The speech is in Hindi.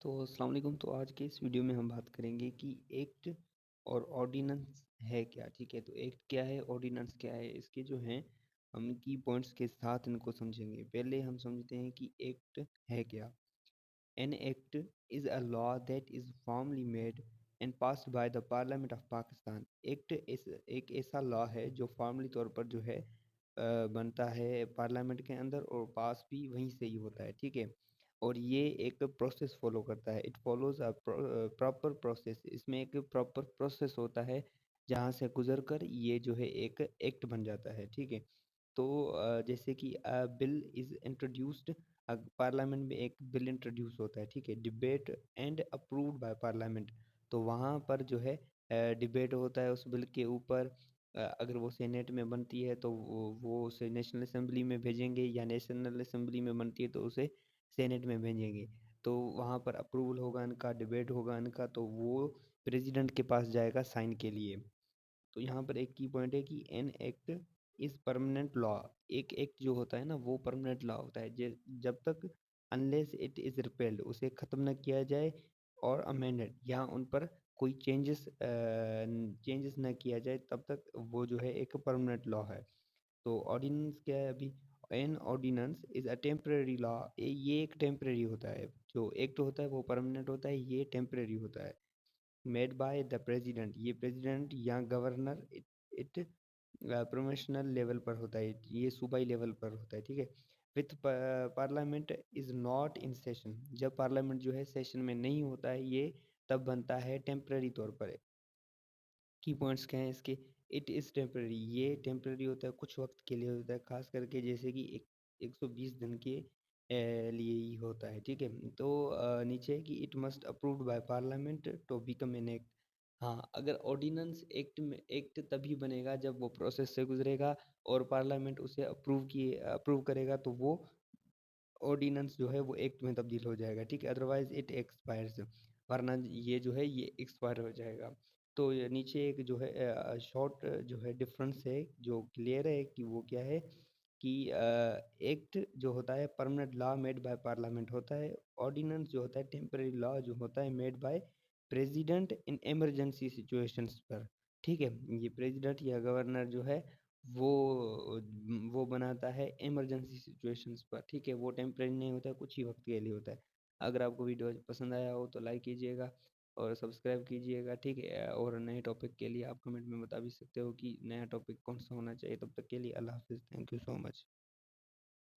तो अस्सलाम वालेकुम। तो आज के इस वीडियो में हम बात करेंगे कि एक्ट और ऑर्डिनेंस है क्या। ठीक है, तो एक्ट क्या है, ऑर्डिनेंस क्या है, इसके जो हैं हम की पॉइंट्स के साथ इनको समझेंगे। पहले हम समझते हैं कि एक्ट है क्या। An act is a law that is formally made and passed by the parliament of Pakistan. Act एक ऐसा लॉ है जो फॉर्मली तौर पर जो है बनता है पार्लियामेंट के अंदर और पास भी वहीं से ही होता है। ठीक है, और ये एक प्रोसेस फॉलो करता है। It follows a proper process. इसमें एक प्रॉपर प्रोसेस होता है जहाँ से गुजर कर ये जो है एक एक्ट बन जाता है। ठीक है, तो जैसे कि बिल इज़ इंट्रोड्यूस्ड, पार्लियामेंट में एक बिल इंट्रोड्यूस होता है। ठीक है, debate and approved by parliament. तो वहाँ पर जो है डिबेट होता है उस बिल के ऊपर। अगर वो सेनेट में बनती है तो वो उसे नेशनल असेंबली में भेजेंगे, या नेशनल असेंबली में बनती है तो उसे सेनेट में भेजेंगे। तो वहाँ पर अप्रूवल होगा इनका, डिबेट होगा इनका, तो वो प्रेसिडेंट के पास जाएगा साइन के लिए। तो यहाँ पर एक की पॉइंट है कि an act is permanent law. एक एक्ट जो होता है ना वो परमानेंट लॉ होता है जब तक अनलेस इट इज रिपेल्ड, उसे ख़त्म न किया जाए, और अमेंडेड, या उन पर कोई चेंजेस न किया जाए, तब तक वो जो है एक परमानेंट लॉ है। तो ऑर्डिनेंस क्या है अभी। An ordinance is a temporary law. ये एक टेम्परेरी होता है। जो एक्ट होता है वो परमानेंट होता है, ये टेम्परेरी होता है। मेड बाय द प्रेसिडेंट, ये प्रेसिडेंट या गवर्नर, इट प्रोफेशनल लेवल पर होता है, ये सूबाई लेवल पर होता है। ठीक है, with parliament is not in session, जब पार्लियामेंट जो है सेशन में नहीं होता है ये तब बनता है टेम्पररी तौर पर। की पॉइंट्स क्या हैं इसके। इट इज़ टेम्पररी, ये टेम्पररी होता है, कुछ वक्त के लिए होता है, खास करके जैसे कि 120 दिन के लिए ही होता है। ठीक है, तो नीचे है कि it must approved by parliament to become an act. हाँ, अगर ऑर्डिनेंस एक्ट तभी बनेगा जब वो प्रोसेस से गुजरेगा और पार्लियामेंट उसे अप्रूव करेगा, तो वो ऑर्डिनेंस जो है वो एक्ट में तब्दील हो जाएगा। ठीक है, अदरवाइज इट एक्सपायर्स, वरना ये जो है ये एक्सपायर हो जाएगा। तो ये नीचे एक जो है शॉर्ट जो है डिफरेंस है जो क्लियर है कि वो क्या है कि एक्ट जो होता है permanent law made by parliament होता है। ऑर्डिनेंस जो होता है टेम्पररी लॉ जो होता है made by president in emergency situations पर। ठीक है, ये प्रेसिडेंट या गवर्नर जो है वो वो बनाता है इमरजेंसी सिचुएशंस पर। ठीक है, वो टेम्परेरी नहीं होता है, कुछ ही वक्त के लिए होता है। अगर आपको वीडियो पसंद आया हो तो लाइक कीजिएगा और सब्सक्राइब कीजिएगा। ठीक है, और नए टॉपिक के लिए आप कमेंट में बता भी सकते हो कि नया टॉपिक कौन सा होना चाहिए। तब तक के लिए अल्लाह हाफिज़, थैंक यू सो मच।